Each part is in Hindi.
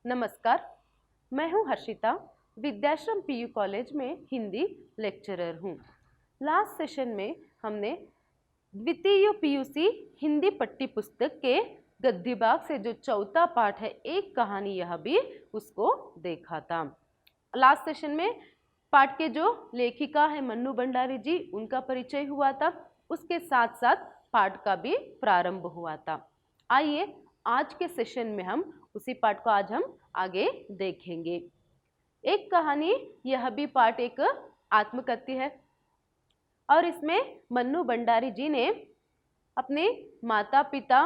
नमस्कार, मैं हूं हर्षिता, विद्याश्रम पीयू कॉलेज में हिंदी लेक्चरर हूं। लास्ट सेशन में हमने द्वितीय पीयूसी हिंदी पट्टी पुस्तक के गद्य भाग से जो चौथा पाठ है, एक कहानी यह भी, उसको देखा था। लास्ट सेशन में पाठ के जो लेखिका है मन्नू भंडारी जी, उनका परिचय हुआ था। उसके साथ साथ पाठ का भी प्रारंभ हुआ था। आइए आज के सेशन में हम उसी पाठ को आज हम आगे देखेंगे। एक कहानी, यह भी पाठ एक आत्मकथ्य है और इसमें मन्नू भंडारी जी ने अपने माता पिता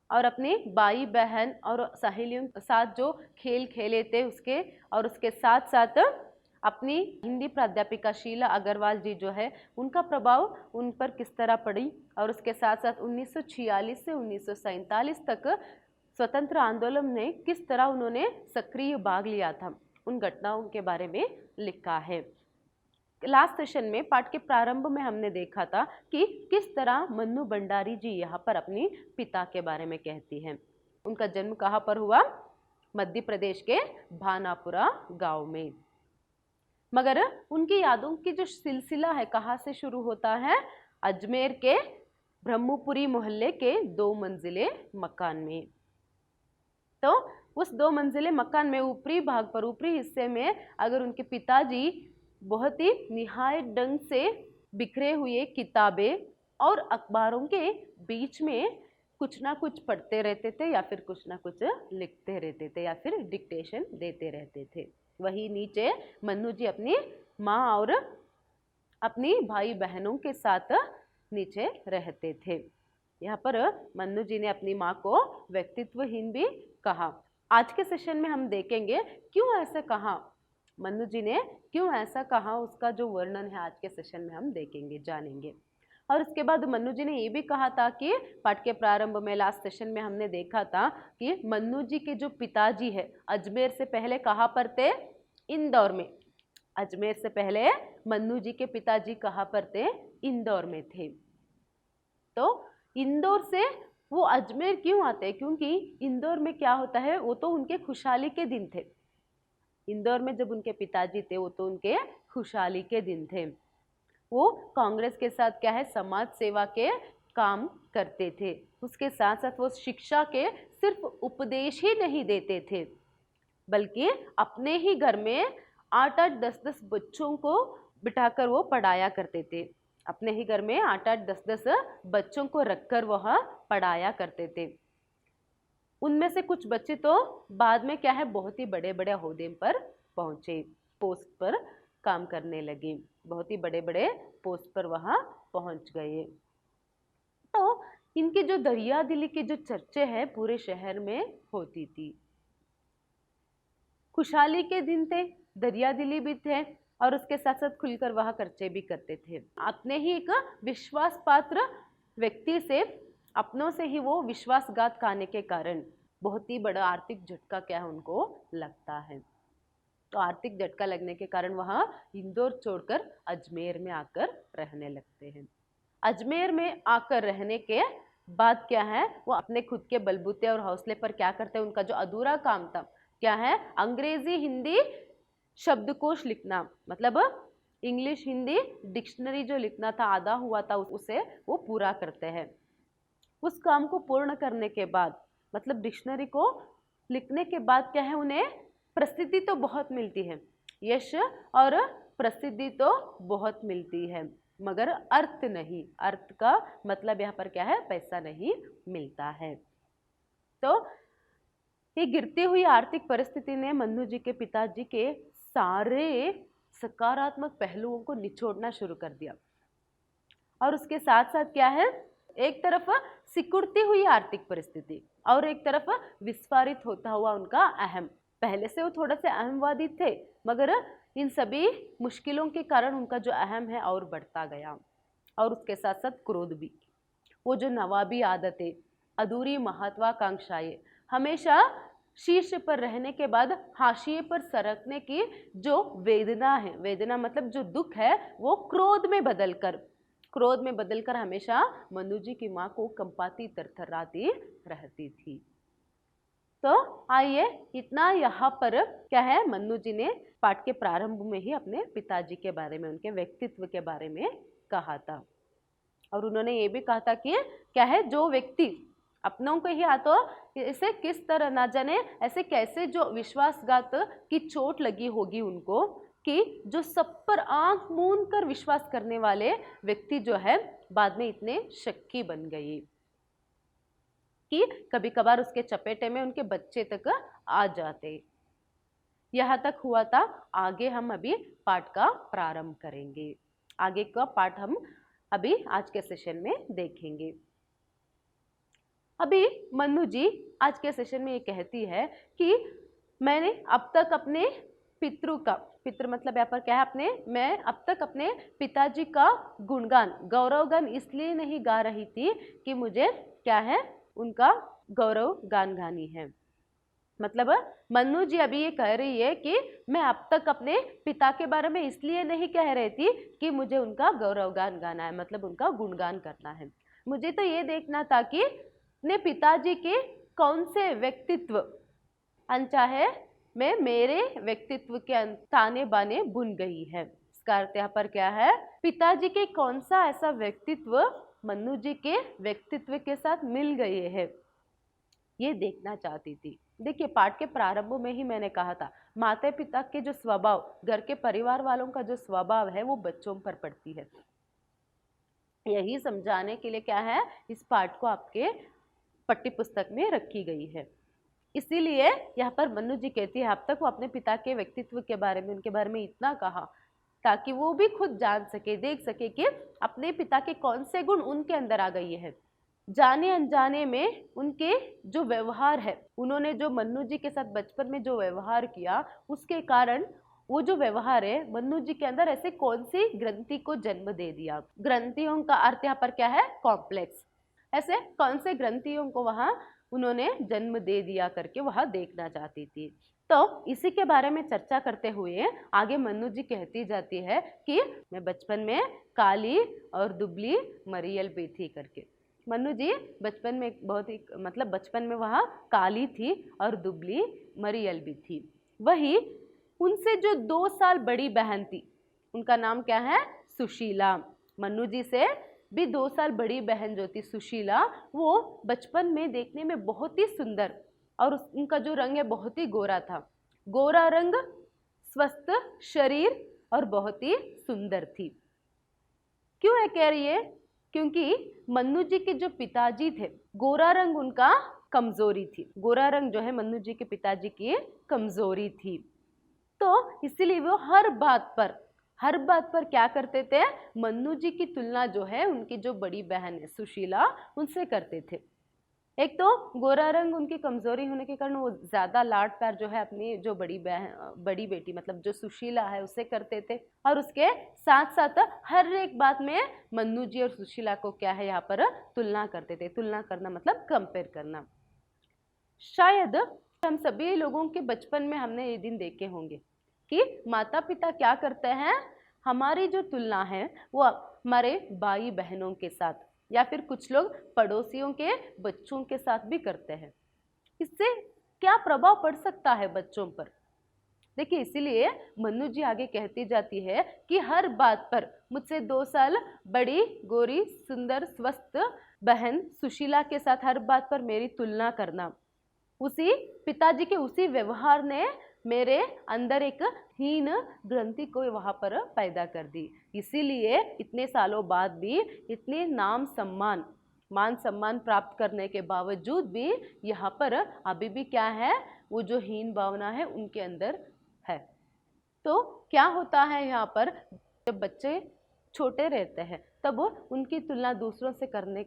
और अपने भाई बहन और सहेलियों के साथ जो खेल खेले थे उसके, और उसके साथ साथ अपनी हिंदी प्राध्यापिका शीला अग्रवाल जी जो है, उनका प्रभाव उन पर किस तरह पड़ी, और उसके साथ साथ 1946 से 1947 तक स्वतंत्र आंदोलन में किस तरह उन्होंने सक्रिय भाग लिया था, उन घटनाओं के बारे में लिखा है। लास्ट सेशन में पाठ के प्रारंभ में हमने देखा था कि किस तरह मन्नू भंडारी जी यहाँ पर अपनी पिता के बारे में कहती हैं। उनका जन्म कहाँ पर हुआ? मध्य प्रदेश के भानापुरा गांव में। मगर उनकी यादों की जो सिलसिला है कहाँ से शुरू होता है? अजमेर के ब्रह्मपुरी मोहल्ले के 2 मंजिले मकान में। तो उस 2 मंजिले मकान में ऊपरी भाग पर, ऊपरी हिस्से में, अगर उनके पिताजी बहुत ही निहायत ढंग से बिखरे हुए किताबें और अखबारों के बीच में कुछ ना कुछ पढ़ते रहते थे या फिर कुछ ना कुछ लिखते रहते थे या फिर डिक्टेशन देते रहते थे। वही नीचे मन्नू जी अपनी माँ और अपनी भाई बहनों के साथ नीचे रहते थे। यहाँ पर मन्नू जी ने अपनी माँ को व्यक्तित्वहीन भी कहा। आज के सेशन में हम देखेंगे क्यों ऐसा कहा, मन्नू जी ने क्यों ऐसा कहा, उसका जो वर्णन है आज के सेशन में हम देखेंगे, जानेंगे। और उसके बाद मन्नू जी ने ये भी कहा था कि पाठ के प्रारंभ में लास्ट सेशन में हमने देखा था कि मन्नू जी के जो पिताजी है अजमेर से पहले कहाँ पर थे? इंदौर में। अजमेर से पहले मन्नू जी के पिताजी कहाँ पर थे? इंदौर में थे। तो इंदौर से वो अजमेर क्यों आते हैं? क्योंकि इंदौर में क्या होता है, वो तो उनके खुशहाली के दिन थे। इंदौर में जब उनके पिताजी थे वो तो उनके खुशहाली के दिन थे। वो कांग्रेस के साथ क्या है, समाज सेवा के काम करते थे। उसके साथ साथ वो शिक्षा के सिर्फ उपदेश ही नहीं देते थे, बल्कि अपने ही घर में 8-8, 10-10 बच्चों को बिठाकर वो पढ़ाया करते थे। अपने ही घर में 8-8, 10-10 बच्चों को रखकर वह पढ़ाया करते थे। उनमें से कुछ बच्चे तो बाद में क्या है, बहुत ही बड़े बड़े ओहदे पर पहुंचे, पोस्ट पर काम करने लगे, बहुत ही बड़े बड़े पोस्ट पर वहां पहुंच गए। तो इनकी जो दरिया दिली की जो चर्चे हैं पूरे शहर में होती थी। खुशहाली के दिन थे, दरिया दिली भी थे, और उसके साथ साथ खुलकर वह खर्चे भी करते थे। अपने ही एक विश्वास पात्र व्यक्ति से, अपनों से ही वो विश्वासघात खाने के कारण बहुत ही बड़ा आर्थिक झटका क्या है उनको लगता है। तो आर्थिक झटका लगने के कारण वह इंदौर छोड़कर अजमेर में आकर रहने लगते हैं। अजमेर में आकर रहने के बाद क्या है, वो अपने खुद के बलबूते और हौसले पर क्या करते हैं, उनका जो अधूरा काम था क्या है, अंग्रेजी हिंदी शब्दकोश लिखना, मतलब इंग्लिश हिंदी डिक्शनरी जो लिखना था, आधा हुआ था, उसे वो पूरा करते हैं। उस काम को पूर्ण करने के बाद, मतलब डिक्शनरी को लिखने के बाद क्या है, उन्हें प्रसिद्धि तो बहुत मिलती है, यश और प्रसिद्धि तो बहुत मिलती है, मगर अर्थ नहीं। अर्थ का मतलब यहाँ पर क्या है, पैसा नहीं मिलता है। तो ये गिरती हुई आर्थिक परिस्थिति ने मन्नू जी के पिताजी के सारे सकारात्मक पहलुओं को निचोड़ना शुरू कर दिया। और उसके साथ साथ क्या है, एक तरफ सिकुड़ती हुई आर्थिक परिस्थिति और एक तरफ विस्फारित होता हुआ उनका अहम। पहले से वो थोड़ा से अहमवादी थे, मगर इन सभी मुश्किलों के कारण उनका जो अहम है और बढ़ता गया। और उसके साथ साथ क्रोध भी, वो जो नवाबी आदतें, अधूरी महत्वाकांक्षाएं, हमेशा शीर्ष पर रहने के बाद हाशिए पर सरकने की जो वेदना है, वेदना मतलब जो दुख है, वो क्रोध में बदलकर हमेशा मन्नू जी की माँ को कंपाती, थरथराती रहती थी। तो आइए, इतना यहाँ पर क्या है, मन्नू जी ने पाठ के प्रारंभ में ही अपने पिताजी के बारे में, उनके व्यक्तित्व के बारे में कहा था। और उन्होंने ये भी कहा था कि क्या है, जो व्यक्ति अपनों को ही तो इसे किस तरह ना जाने ऐसे कैसे जो विश्वासघात की चोट लगी होगी उनको, कि जो सब पर आंख मूंद कर विश्वास करने वाले व्यक्ति जो है बाद में इतने शक्की बन गई कि कभी कभार उसके चपेटे में उनके बच्चे तक आ जाते। यहाँ तक हुआ था। आगे हम अभी पाठ का प्रारंभ करेंगे। आगे का पाठ हम अभी आज के सेशन में देखेंगे। अभी मन्नू जी आज के सेशन में ये कहती है कि मैंने अब तक अपने पितृ मतलब यहाँ पर क्या है, मैं अब तक अपने पिताजी का गुणगान, गौरवगान इसलिए नहीं गा रही थी कि मुझे क्या है, उनका गौरव गान गानी है। मतलब मन्नू जी अभी ये कह रही है कि मैं अब तक अपने पिता के बारे में इसलिए नहीं कह रही थी कि मुझे उनका गौरवगान गाना है, मतलब उनका गुणगान करना है। मुझे तो ये देखना था कि अपने पिताजी के कौन से व्यक्तित्व अनचाहे में मेरे व्यक्तित्व के ताने बाने बुन गई है। इसका अर्थ यहाँ पर क्या है, पिताजी के कौन सा ऐसा व्यक्तित्व मन्नू जी के व्यक्तित्व के साथ मिल गए है, ये देखना चाहती थी। देखिए, पाठ के प्रारंभ में ही मैंने कहा था, माता पिता के जो स्वभाव, घर के परिवार वालों का जो स्वभाव है वो बच्चों पर पड़ती है। यही समझाने के लिए क्या है, इस पाठ को आपके पाठ्य पुस्तक में रखी गई है। इसीलिए यहाँ पर मन्नू जी कहती है अब तक वो अपने पिता के व्यक्तित्व के बारे में, उनके बारे में इतना कहा ताकि वो भी खुद जान सके, देख सके कि अपने पिता के कौन से गुण उनके अंदर आ गई है। जाने अनजाने में उनके जो व्यवहार है, उन्होंने जो मन्नू जी के साथ बचपन में जो व्यवहार किया, उसके कारण वो जो व्यवहार है मन्नू जी के अंदर ऐसे कौन सी ग्रंथि को जन्म दे दिया। ग्रंथियों का अर्थ यहाँ पर क्या है, कॉम्प्लेक्स। ऐसे कौन से ग्रंथियों को वहां उन्होंने जन्म दे दिया करके वह देखना चाहती थी। तो इसी के बारे में चर्चा करते हुए आगे मन्नू जी कहती जाती है कि मैं बचपन में काली और दुबली मरियल भी थी करके। मन्नू जी बचपन में बहुत ही, मतलब बचपन में वह काली थी और दुबली मरियल भी थी। वही उनसे जो 2 साल बड़ी बहन थी, उनका नाम क्या है, सुशीला। मन्नू जी से भी 2 साल बड़ी बहन जो थी सुशीला, वो बचपन में देखने में बहुत ही सुंदर और उनका जो रंग है बहुत ही गोरा था। गोरा रंग, स्वस्थ शरीर और बहुत ही सुंदर थी। क्यों है कह रही है, क्योंकि मन्नू जी के जो पिताजी थे, गोरा रंग उनका कमजोरी थी। गोरा रंग जो है मन्नू जी के पिताजी की कमजोरी थी। तो इसीलिए वो हर बात पर क्या करते थे, मन्नू जी की तुलना जो है उनकी जो बड़ी बहन है सुशीला, उनसे करते थे। एक तो गोरा रंग उनकी कमजोरी होने के कारण वो ज्यादा लाड प्यार जो है अपनी जो बड़ी बेटी मतलब जो सुशीला है उससे करते थे, और उसके साथ साथ हर एक बात में मन्नू जी और सुशीला को क्या है यहाँ पर तुलना करते थे। तुलना करना मतलब कंपेयर करना। शायद हम सभी लोगों के बचपन में हमने ये दिन देखे होंगे कि माता पिता क्या करते हैं, हमारी जो तुलना है वो हमारे भाई बहनों के साथ या फिर कुछ लोग पड़ोसियों के बच्चों के साथ भी करते हैं। इससे क्या प्रभाव पड़ सकता है बच्चों पर। देखिए, इसीलिए मन्नू जी आगे कहती जाती है कि हर बात पर मुझसे 2 साल बड़ी गोरी सुंदर स्वस्थ बहन सुशीला के साथ हर बात पर मेरी तुलना करना, उसी पिताजी के उसी व्यवहार ने मेरे अंदर एक हीन ग्रंथि को वहां पर पैदा कर दी। इसीलिए इतने सालों बाद भी, इतने मान सम्मान प्राप्त करने के बावजूद भी यहाँ पर अभी भी क्या है, वो जो हीन भावना है उनके अंदर है। तो क्या होता है यहाँ पर, जब बच्चे छोटे रहते हैं तब उनकी तुलना दूसरों से करने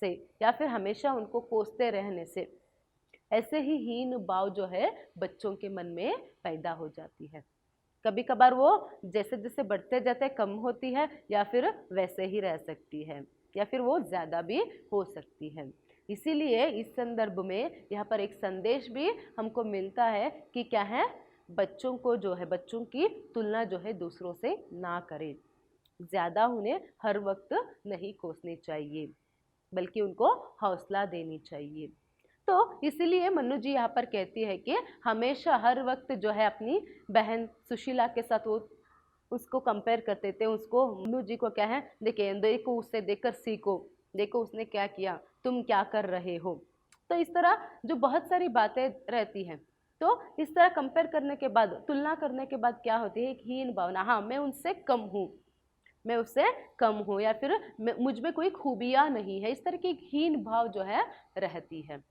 से या फिर हमेशा उनको कोसते रहने से ऐसे ही हीन भाव जो है बच्चों के मन में पैदा हो जाती है। कभी कभार वो जैसे जैसे बढ़ते जाते कम होती है या फिर वैसे ही रह सकती है या फिर वो ज़्यादा भी हो सकती है। इसीलिए इस संदर्भ में यहाँ पर एक संदेश भी हमको मिलता है कि क्या है, बच्चों को जो है, बच्चों की तुलना जो है दूसरों से ना करें। ज़्यादा उन्हें हर वक्त नहीं कोसनी चाहिए, बल्कि उनको हौसला देनी चाहिए। तो इसीलिए मन्नू जी यहाँ पर कहती है कि हमेशा हर वक्त जो है अपनी बहन सुशीला के साथ वो उसको कंपेयर करते थे। उसको मन्नू जी को क्या है, देखिए देखो उससे देखकर सीखो, देखो उसने क्या किया, तुम क्या कर रहे हो। तो इस तरह जो बहुत सारी बातें रहती हैं। तो इस तरह कंपेयर करने के बाद, तुलना करने के बाद क्या होती है, एक हीन भावना, हाँ मैं उनसे कम हूँ, मैं उससे कम हूँ, या फिर मुझ में कोई खूबियाँ नहीं है, इस तरह की हीन भाव जो है रहती है।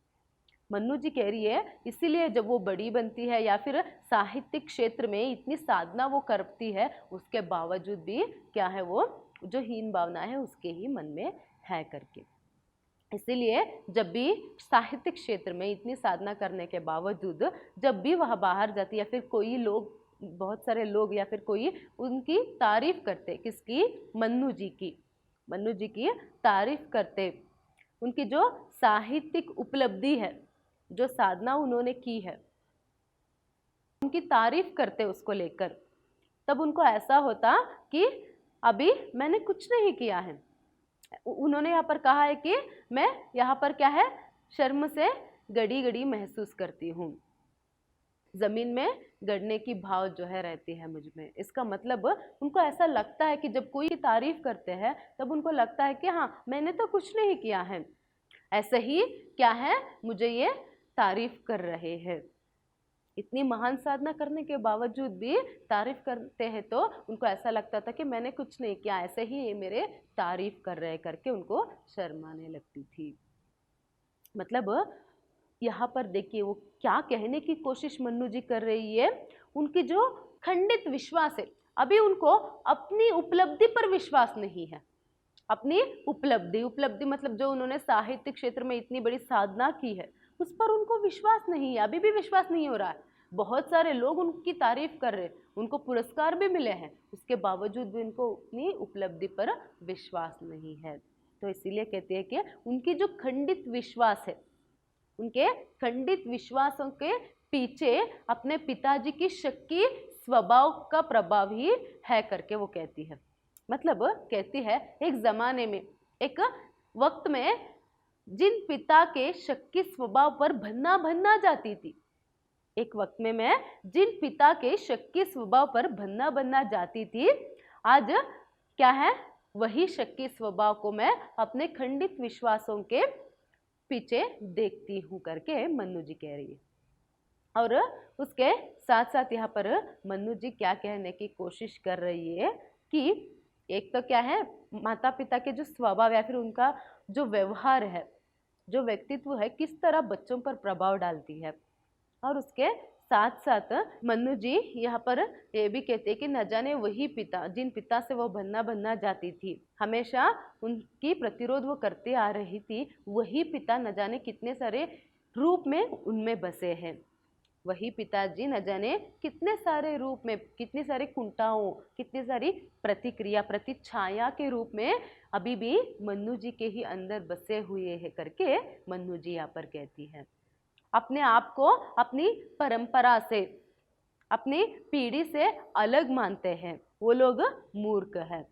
मन्नू जी कह रही है इसीलिए जब वो बड़ी बनती है या फिर साहित्यिक क्षेत्र में इतनी साधना वो करती है, उसके बावजूद भी क्या है, वो जो हीन भावना है उसके ही मन में है करके। इसीलिए जब भी साहित्यिक क्षेत्र में इतनी साधना करने के बावजूद जब भी वह बाहर जाती है, या फिर कोई लोग, बहुत सारे लोग या फिर कोई उनकी तारीफ करते, किसकी, मन्नू जी की तारीफ करते, उनकी जो साहित्यिक उपलब्धि है, जो साधना उन्होंने की है, उनकी तारीफ करते उसको लेकर, तब उनको ऐसा होता कि अभी मैंने कुछ नहीं किया है। उन्होंने यहाँ पर कहा है कि मैं यहाँ पर क्या है, शर्म से गड़ी गड़ी महसूस करती हूँ, जमीन में गड़ने की भाव जो है रहती है मुझ में। इसका मतलब उनको ऐसा लगता है कि जब कोई तारीफ करते हैं तब उनको लगता है कि हाँ मैंने तो कुछ नहीं किया है, ऐसे ही क्या है मुझे ये तारीफ कर रहे हैं। इतनी महान साधना करने के बावजूद भी तारीफ करते हैं तो उनको ऐसा लगता था कि मैंने कुछ नहीं किया, ऐसे ही ये मेरे तारीफ कर रहे करके उनको शर्म आने लगती थी। मतलब यहाँ पर देखिए वो क्या कहने की कोशिश मन्नू जी कर रही है, उनकी जो खंडित विश्वास है, अभी उनको अपनी उपलब्धि पर विश्वास नहीं है। अपनी उपलब्धि मतलब जो उन्होंने साहित्य क्षेत्र में इतनी बड़ी साधना की है उस पर उनको विश्वास नहीं है, अभी भी विश्वास नहीं हो रहा है। बहुत सारे लोग उनकी तारीफ कर रहे, उनको पुरस्कार भी मिले हैं, उसके बावजूद भी उनको अपनी उपलब्धि पर विश्वास नहीं है। तो इसीलिए कहते हैं कि उनकी जो खंडित विश्वास है, उनके खंडित विश्वासों के पीछे अपने पिताजी की शक्की स्वभाव का प्रभाव ही है करके वो कहती है। मतलब कहती है एक जमाने में, एक वक्त में जिन पिता के शक्की स्वभाव पर भन्ना जाती थी, एक वक्त में मैं जिन पिता के शक्की स्वभाव पर भन्ना जाती थी, आज क्या है, वही शक्की स्वभाव को मैं अपने खंडित विश्वासों के पीछे देखती हूँ करके मन्नू जी कह रही है। और उसके साथ साथ यहाँ पर मन्नू जी क्या कहने की कोशिश कर रही है कि एक तो क्या है, माता पिता के जो स्वभाव या फिर उनका जो व्यवहार है, जो व्यक्तित्व है, किस तरह बच्चों पर प्रभाव डालती है। और उसके साथ साथ मन्नू जी यहाँ पर ये भी कहते हैं कि न जाने वही पिता, जिन पिता से वो भन्ना जाती थी, हमेशा उनकी प्रतिरोध वो करते आ रही थी, वही पिता न जाने कितने सारे रूप में उनमें बसे हैं। वही पिताजी न जाने कितने सारे रूप में, कितनी सारी कुंठाओं, कितनी सारी प्रतिक्रिया, प्रतिछाया के रूप में अभी भी मन्नू जी के ही अंदर बसे हुए हैं करके मन्नू जी यहाँ पर कहती है। अपने आप को अपनी परंपरा से, अपनी पीढ़ी से अलग मानते हैं, वो लोग मूर्ख हैं।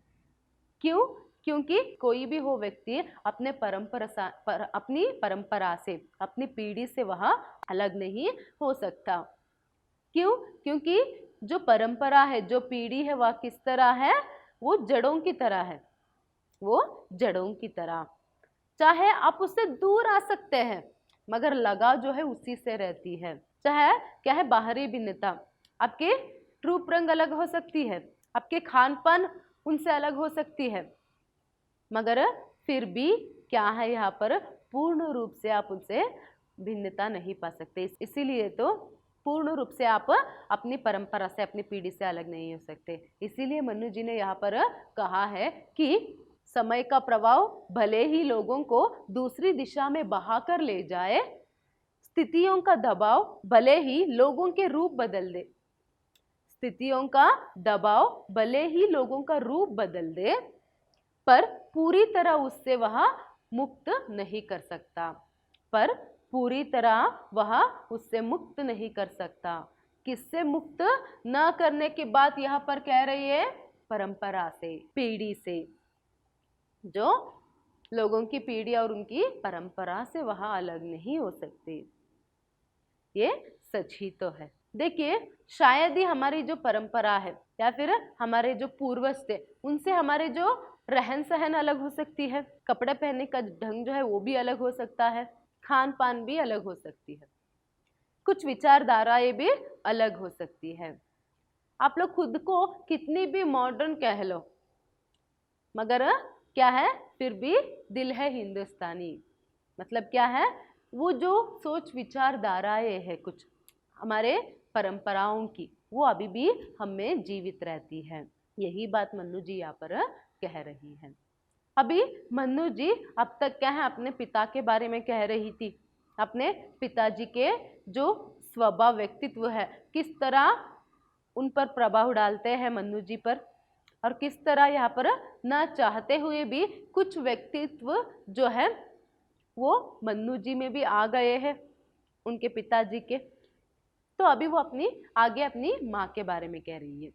क्यों? क्योंकि कोई भी हो व्यक्ति अपने अपनी परंपरा से, अपनी पीढ़ी से वह अलग नहीं हो सकता। क्यों? क्योंकि जो परंपरा है, जो पीढ़ी है, वह किस तरह है, वो जड़ों की तरह है, वो जड़ों की तरह। चाहे आप उससे दूर आ सकते हैं मगर लगाव जो है उसी से रहती है। चाहे क्या है, बाहरी भिन्नता, आपके रूप रंग अलग हो सकती है, आपके खान पान उनसे अलग हो सकती है, मगर फिर भी क्या है, यहाँ पर पूर्ण रूप से आप उनसे भिन्नता नहीं पा सकते। इसीलिए तो पूर्ण रूप से आप अपनी परंपरा से, अपनी पीढ़ी से अलग नहीं हो सकते। इसीलिए मन्नू जी ने यहाँ पर कहा है कि समय का प्रभाव भले ही लोगों को दूसरी दिशा में बहाकर ले जाए, स्थितियों का दबाव भले ही लोगों के रूप बदल दे, स्थितियों का दबाव भले ही लोगों का रूप बदल दे, पर पूरी तरह उससे वह मुक्त नहीं कर सकता, पर पूरी तरह वह उससे मुक्त नहीं कर सकता। किससे मुक्त न करने की बात यहाँ पर कह रही है? परंपरा से, पीढ़ी से। जो लोगों की पीढ़ी और उनकी परंपरा से वह अलग नहीं हो सकते। ये सच ही तो है। देखिए, शायद ही हमारी जो परंपरा है या फिर हमारे जो पूर्वज थे उनसे हमारे जो रहन सहन अलग हो सकती है, कपड़े पहनने का ढंग जो है वो भी अलग हो सकता है, खान पान भी अलग हो सकती है, कुछ विचारधाराएं भी अलग हो सकती है। आप लोग खुद को कितनी भी मॉडर्न कह लो, मगर क्या है, फिर भी दिल है हिंदुस्तानी। मतलब क्या है, वो जो सोच विचारधाराएं है कुछ हमारे परंपराओं की, वो अभी भी हमें जीवित रहती है। यही बात मन्नू जी यहाँ पर कह रही है। अभी मन्नू जी अब तक क्या है, अपने पिता के बारे में कह रही थी, अपने पिताजी के जो स्वभाव व्यक्तित्व है किस तरह उन पर प्रभाव डालते हैं मन्नू जी पर, और किस तरह यहाँ पर न चाहते हुए भी कुछ व्यक्तित्व जो है वो मन्नू जी में भी आ गए हैं उनके पिताजी के। तो अभी वो आगे अपनी माँ के बारे में कह रही है।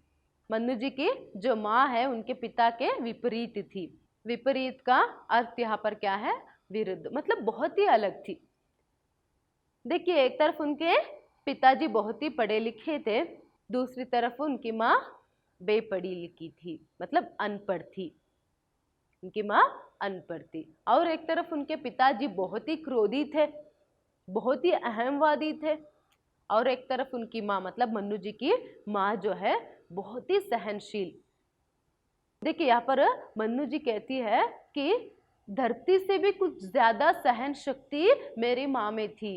मन्नू जी की जो माँ है उनके पिता के विपरीत थी। विपरीत का अर्थ यहाँ पर क्या है, विरुद्ध, मतलब बहुत ही अलग थी। देखिए, एक तरफ उनके पिताजी बहुत ही पढ़े लिखे थे, दूसरी तरफ उनकी माँ बेपढ़ी लिखी थी, मतलब अनपढ़ थी। उनकी माँ अनपढ़ थी। और एक तरफ उनके पिताजी बहुत ही क्रोधी थे, बहुत ही अहमवादी थे, और एक तरफ उनकी माँ मतलब मन्नू जी की माँ जो है बहुत ही सहनशील। देखिए, यहाँ पर मन्नू जी कहती है कि धरती से भी कुछ ज्यादा सहन शक्ति मेरी माँ में थी।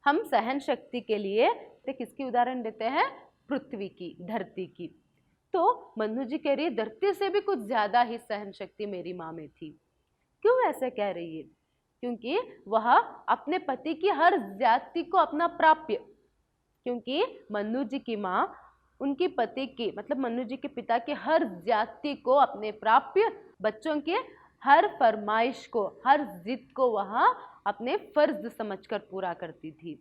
हम सहन शक्ति के लिए किसकी उदाहरण देते हैं, पृथ्वी की, धरती की। तो मन्नू जी कह रही है धरती से भी कुछ ज्यादा ही सहन शक्ति मेरी माँ में थी। क्यों ऐसे कह रही है, क्योंकि वह अपने पति की हर ज्यादती को अपना प्राप्य, क्योंकि मन्नू जी की माँ उनकी पति की मतलब मन्नू जी के पिता की हर ज्यादती को अपने प्राप्य, बच्चों के हर फरमाइश को, हर जिद को वह अपने फर्ज समझकर पूरा करती थी।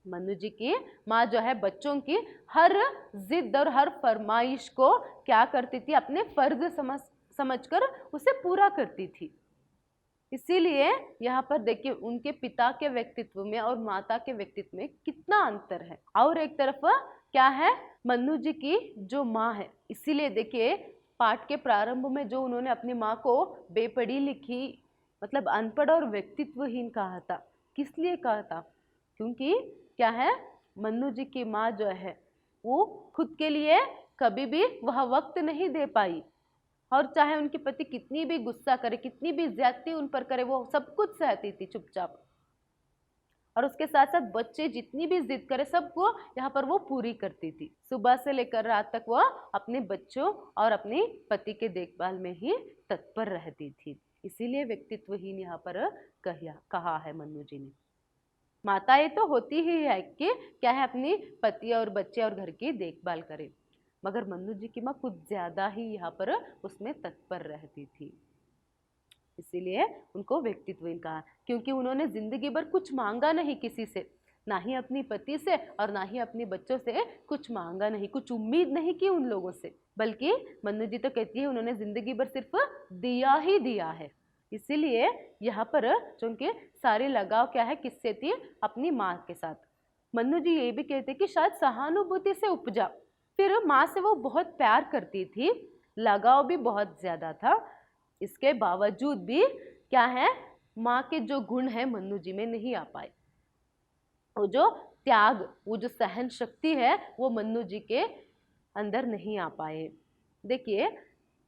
मन्नू जी की माँ जो है बच्चों की हर जिद और हर फरमाइश को क्या करती थी, अपने फर्ज समझकर उसे पूरा करती थी। इसीलिए यहाँ पर देखिए उनके पिता के व्यक्तित्व में और माता के व्यक्तित्व में कितना अंतर है। और एक तरफ क्या है, मन्नू जी की जो माँ है, इसीलिए देखिए पाठ के प्रारंभ में जो उन्होंने अपनी माँ को बेपढ़ी लिखी मतलब अनपढ़ और व्यक्तित्वहीन कहा था, किस लिए कहा था, क्योंकि क्या है, मन्नू जी की माँ जो है वो खुद के लिए कभी भी वह वक्त नहीं दे पाई, और चाहे उनके पति कितनी भी गुस्सा करे, कितनी भी ज्यादती उन पर करे, वो सब कुछ सहती थी चुपचाप। और उसके साथ साथ बच्चे जितनी भी जिद करे सबको यहाँ पर वो पूरी करती थी। सुबह से लेकर रात तक वह अपने बच्चों और अपने पति के देखभाल में ही तत्पर रहती थी। इसीलिए व्यक्तित्वहीन यहाँ पर कहा है मन्नू जी ने। माताएं तो होती ही है कि क्या है, अपनी पति और बच्चे और घर की देखभाल करे, मगर मन्नू जी की माँ कुछ ज्यादा ही यहाँ पर उसमें तत्पर रहती थी। इसीलिए उनको व्यक्तित्वहीन कहा, क्योंकि उन्होंने जिंदगी भर कुछ मांगा नहीं किसी से, ना ही अपनी पति से और ना ही अपने बच्चों से कुछ मांगा नहीं, कुछ उम्मीद नहीं की उन लोगों से, बल्कि मन्नू जी तो कहती है उन्होंने जिंदगी भर सिर्फ दिया ही दिया है। इसीलिए यहाँ पर जो उनके सारे लगाव क्या है, किससे थी, अपनी माँ के साथ। मन्नू जी ये भी कहते कि शायद सहानुभूति से उपजा, फिर माँ से वो बहुत प्यार करती थी, लगाव भी बहुत ज्यादा था। इसके बावजूद भी क्या है, माँ के जो गुण है मन्नू जी में नहीं आ पाए। वो जो त्याग, वो जो सहन शक्ति है वो मन्नू जी के अंदर नहीं आ पाए। देखिए,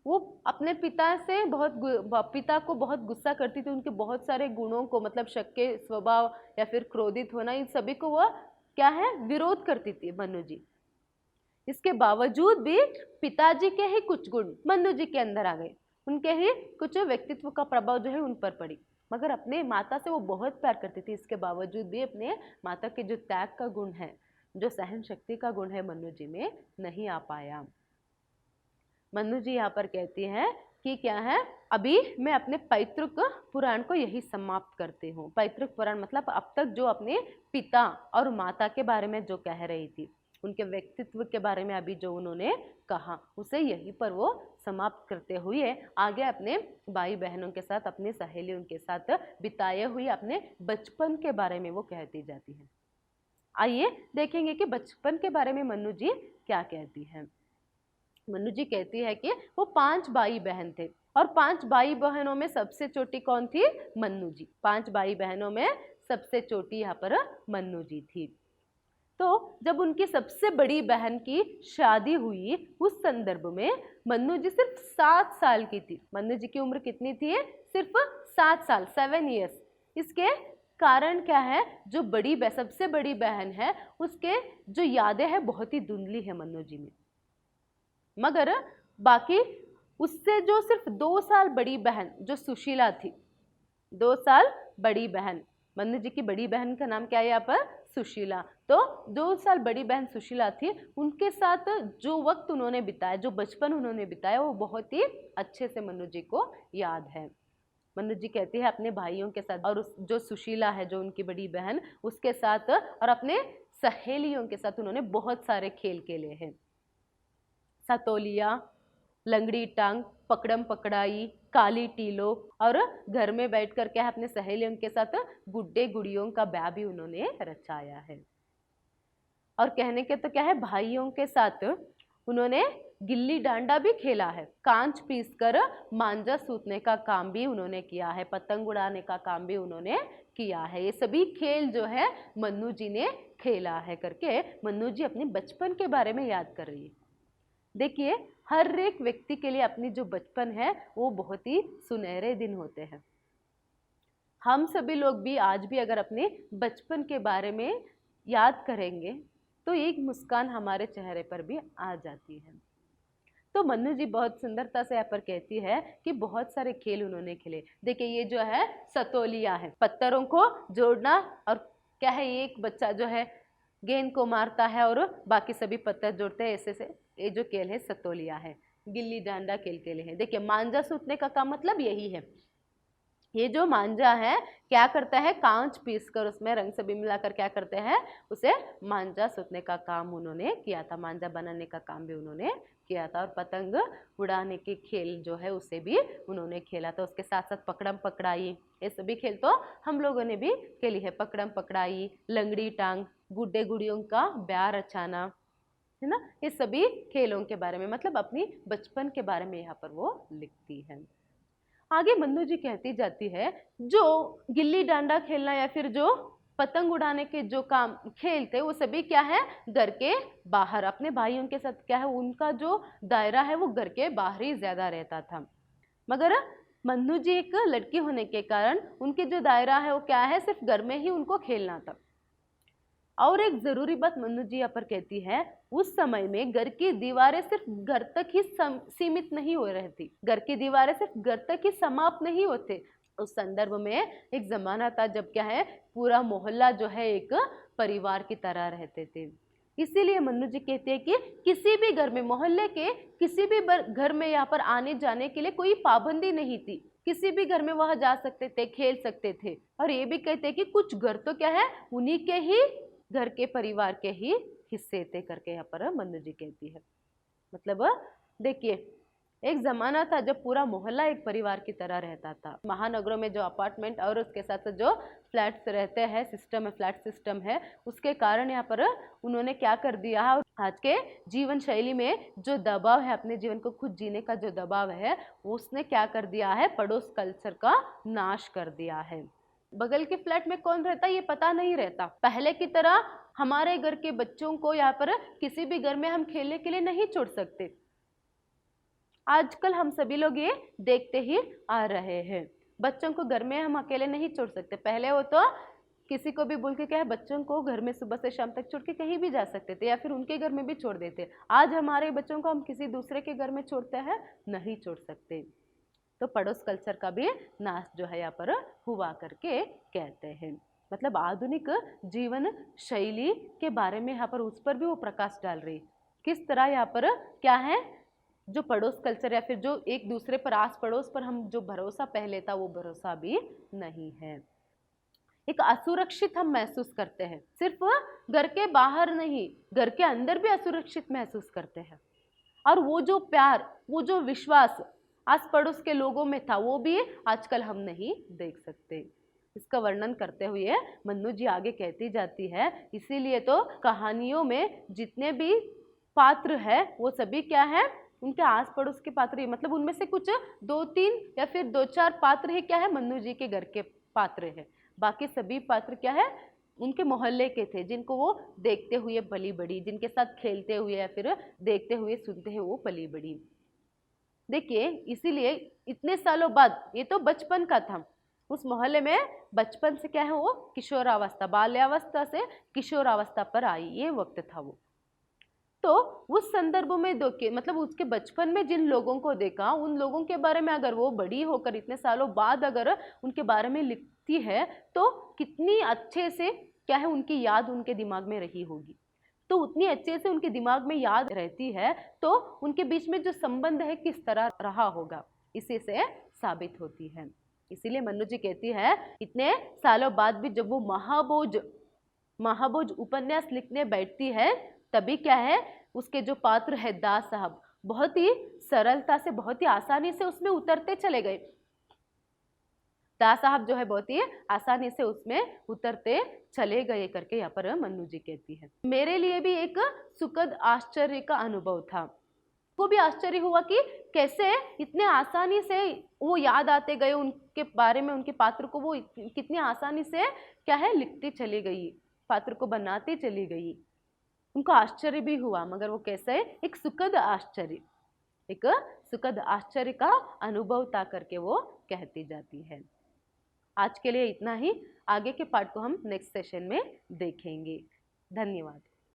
वो अपने पिता को बहुत गुस्सा करती थी, उनके बहुत सारे गुणों को मतलब शक के स्वभाव या फिर क्रोधित होना, इन सभी को वह क्या है, विरोध करती थी मन्नू जी। इसके बावजूद भी पिताजी के ही कुछ गुण मन्नू जी के अंदर आ गए, उनके ही कुछ व्यक्तित्व का प्रभाव जो है उन पर पड़ी, मगर अपने माता से वो बहुत प्यार करती थी। इसके बावजूद भी अपने माता के जो त्याग का गुण है, जो सहन शक्ति का गुण है मन्नू जी में नहीं आ पाया। मन्नू जी यहाँ पर कहती हैं कि क्या है, अभी मैं अपने पैतृक पुराण को यही समाप्त करती हूँ। पैतृक पुराण मतलब अब तक जो अपने पिता और माता के बारे में जो कह रही थी उनके व्यक्तित्व के बारे में अभी जो उन्होंने कहा उसे यहीं पर वो समाप्त करते हुए आगे अपने भाई बहनों के साथ, अपनी सहेलियों के साथ बिताए हुए अपने बचपन के बारे में वो कहती जाती है। आइए देखेंगे कि बचपन के बारे में मन्नू जी क्या कहती है। मन्नू जी कहती है कि वो 5 भाई बहन थे और 5 भाई बहनों में सबसे छोटी कौन थी? मन्नू जी। 5 भाई बहनों में सबसे छोटी यहाँ पर मन्नू जी थी। तो जब उनकी सबसे बड़ी बहन की शादी हुई उस संदर्भ में मन्नू जी सिर्फ 7 साल की थी। मन्नू जी की उम्र कितनी थी? सिर्फ 7 साल, 7 ईयर्स। इसके कारण क्या है? जो सबसे बड़ी बहन है उसके जो यादें हैं बहुत ही धुंधली है मन्नू जी में, मगर बाकी उससे जो सिर्फ 2 साल बड़ी बहन जो सुशीला थी, 2 साल बड़ी बहन, मन्नू जी की बड़ी बहन का नाम क्या है यहाँ पर? सुशीला। तो 2 साल बड़ी बहन सुशीला थी, उनके साथ जो वक्त उन्होंने बिताया, जो बचपन उन्होंने बिताया वो बहुत ही अच्छे से मन्नू जी को याद है। मन्नू जी कहती है अपने भाइयों के साथ और उस जो सुशीला है जो उनकी बड़ी बहन उसके साथ और अपने सहेलियों के साथ उन्होंने बहुत सारे खेल खेले हैं। सतोलिया, लंगड़ी टांग, पकड़म पकड़ाई, काली टीलो और घर में बैठकर क्या है अपने सहेलियों के साथ गुड्डे गुड़ियों का ब्याह भी उन्होंने रचाया है। और कहने के तो क्या है, भाइयों के साथ उन्होंने गिल्ली डांडा भी खेला है, कांच पीसकर मांझा सूतने का काम भी उन्होंने किया है, पतंग उड़ाने का काम भी उन्होंने किया है। ये सभी खेल जो है मन्नू जी ने खेला है करके मन्नू जी अपने बचपन के बारे में याद कर रही है। देखिए हर एक व्यक्ति के लिए अपनी जो बचपन है वो बहुत ही सुनहरे दिन होते हैं। हम सभी लोग भी आज भी अगर अपने बचपन के बारे में याद करेंगे तो एक मुस्कान हमारे चेहरे पर भी आ जाती है। तो मन्नू जी बहुत सुंदरता से यहाँ पर कहती है कि बहुत सारे खेल उन्होंने खेले। देखिए ये जो है सतोलिया है, पत्थरों को जोड़ना, और क्या है एक बच्चा जो है गेंद को मारता है और बाकी सभी पत्थर जोड़ते हैं, ऐसे से ये जो खेल है सतोलिया है। गिल्ली डांडा खेल खेले हैं। देखिए मांझा सूतने का काम मतलब यही है। ये जो मांझा है क्या करता है, कांच पीसकर उसमें रंग सभी मिलाकर क्या करते हैं, उसे मांझा सूतने का काम उन्होंने किया था, मांझा बनाने का काम भी उन्होंने किया था। और पतंग उड़ाने के खेल जो है उसे भी उन्होंने खेला था। उसके साथ साथ पकड़म पकड़ाई, ये सभी खेल तो हम लोगों ने भी खेली है। पकड़म पकड़ाई, लंगड़ी टांग, गुड्डे गुड़ियों का ब्याह रचाना, है ना, ये सभी खेलों के बारे में मतलब अपनी बचपन के बारे में यहाँ पर वो लिखती है। आगे मन्नू जी कहती जाती है जो गिल्ली डांडा खेलना या फिर जो पतंग उड़ाने के जो काम खेल थे वो सभी क्या है, घर के बाहर अपने भाइयों के साथ क्या है उनका जो दायरा है वो घर के बाहर ही ज्यादा रहता था। मगर मन्नू जी एक लड़की होने के कारण उनके जो दायरा है वो क्या है, सिर्फ घर में ही उनको खेलना था। और एक जरूरी बात मन्नू जी यहाँ पर कहती है, उस समय में घर की दीवारें सिर्फ घर तक ही सीमित नहीं हो रही थी, घर की दीवारें सिर्फ घर तक ही समाप्त नहीं होते। उस संदर्भ में एक जमाना था जब क्या है पूरा मोहल्ला जो है एक परिवार की तरह रहते थे। इसीलिए मन्नू जी कहते हैं कि किसी भी घर में, मोहल्ले के किसी भी घर में यहाँ पर आने जाने के लिए कोई पाबंदी नहीं थी, किसी भी घर में वह जा सकते थे, खेल सकते थे। और ये भी कहते हैं कि कुछ घर तो क्या है उन्हीं के ही घर के परिवार के ही हिस्से थे करके यहाँ पर मन्नू जी कहती है। मतलब देखिए एक जमाना था जब पूरा मोहल्ला एक परिवार की तरह रहता था। महानगरों में जो अपार्टमेंट और उसके साथ जो फ्लैट्स रहते हैं, सिस्टम है, फ्लैट सिस्टम है, उसके कारण यहाँ पर उन्होंने क्या कर दिया है, आज के जीवन शैली में जो दबाव है, अपने जीवन को खुद जीने का जो दबाव है, उसने क्या कर दिया है, पड़ोस कल्चर का नाश कर दिया है। बगल के फ्लैट में कौन रहता है ये पता नहीं रहता। पहले की तरह हमारे घर के बच्चों को यहाँ पर किसी भी घर में हम खेलने के लिए नहीं छोड़ सकते। आजकल हम सभी लोग ये देखते ही आ रहे हैं, बच्चों को घर में हम अकेले नहीं छोड़ सकते। पहले वो तो किसी को भी बोल के क्या है बच्चों को घर में सुबह से शाम तक छोड़ के कहीं भी जा सकते थे या फिर उनके घर में भी छोड़ देते। आज हमारे बच्चों को हम किसी दूसरे के घर में छोड़ते हैं, नहीं छोड़ सकते। तो पड़ोस कल्चर का भी नाश जो है यहाँ पर हुआ करके कहते हैं। मतलब आधुनिक जीवन शैली के बारे में यहाँ पर उस पर भी वो प्रकाश डाल रही, किस तरह यहाँ पर क्या है जो पड़ोस कल्चर या फिर जो एक दूसरे पर, आस पड़ोस पर हम जो भरोसा पहले था वो भरोसा भी नहीं है। एक असुरक्षित हम महसूस करते हैं, सिर्फ घर के बाहर नहीं, घर के अंदर भी असुरक्षित महसूस करते हैं। और वो जो प्यार, वो जो विश्वास आस पड़ोस के लोगों में था, वो भी आजकल हम नहीं देख सकते। इसका वर्णन करते हुए मन्नू जी आगे कहती जाती है, इसीलिए तो कहानियों में जितने भी पात्र है वो सभी क्या है, उनके आस पड़ोस के पात्र ही, मतलब उनमें से कुछ 2-3 या फिर 2-4 पात्र ही क्या है, मन्नू जी के घर के पात्र है। बाकी सभी पात्र क्या है, उनके मोहल्ले के थे, जिनको वो देखते हुए पली बड़ी, जिनके साथ खेलते हुए या फिर देखते हुए सुनते हुए वो पली बड़ी। देखिए, इसीलिए इतने सालों बाद, ये तो बचपन का था, उस मोहल्ले में बचपन से क्या है, वो किशोरावस्था, बाल्यावस्था से किशोरावस्था पर आई, ये वक्त था वो। तो उस संदर्भ में देखिए, मतलब उसके बचपन में जिन लोगों को देखा, उन लोगों के बारे में अगर वो बड़ी होकर इतने सालों बाद अगर उनके बारे में लिखती है, तो कितनी अच्छे से क्या है, उनकी याद उनके दिमाग में रही होगी। तो उतनी अच्छे से उनके दिमाग में याद रहती है, तो उनके बीच में जो संबंध है किस तरह रहा होगा, इसी से साबित होती है। इसीलिए मन्नू जी कहती है, इतने सालों बाद भी जब वो महाभोज उपन्यास लिखने बैठती है, तभी क्या है, उसके जो पात्र है दास साहब, बहुत ही सरलता से, बहुत ही आसानी से उसमें उतरते चले गए। दास साहब जो है बहुत ही आसानी से उसमें उतरते चले गए करके यहाँ पर मन्नू जी कहती है। मेरे लिए भी एक सुखद आश्चर्य का अनुभव था। वो भी आश्चर्य हुआ कि कैसे इतने आसानी से वो याद आते गए, उनके बारे में, उनके पात्र को वो कितनी आसानी से क्या है, लिखती चली गई, पात्र को बनाती चली गई। उनको आश्चर्य भी हुआ, मगर वो कैसे, एक सुखद आश्चर्य का अनुभव था करके वो कहती जाती है। आज के लिए इतना ही, आगे के पार्ट को हम नेक्स्ट सेशन में देखेंगे। धन्यवाद।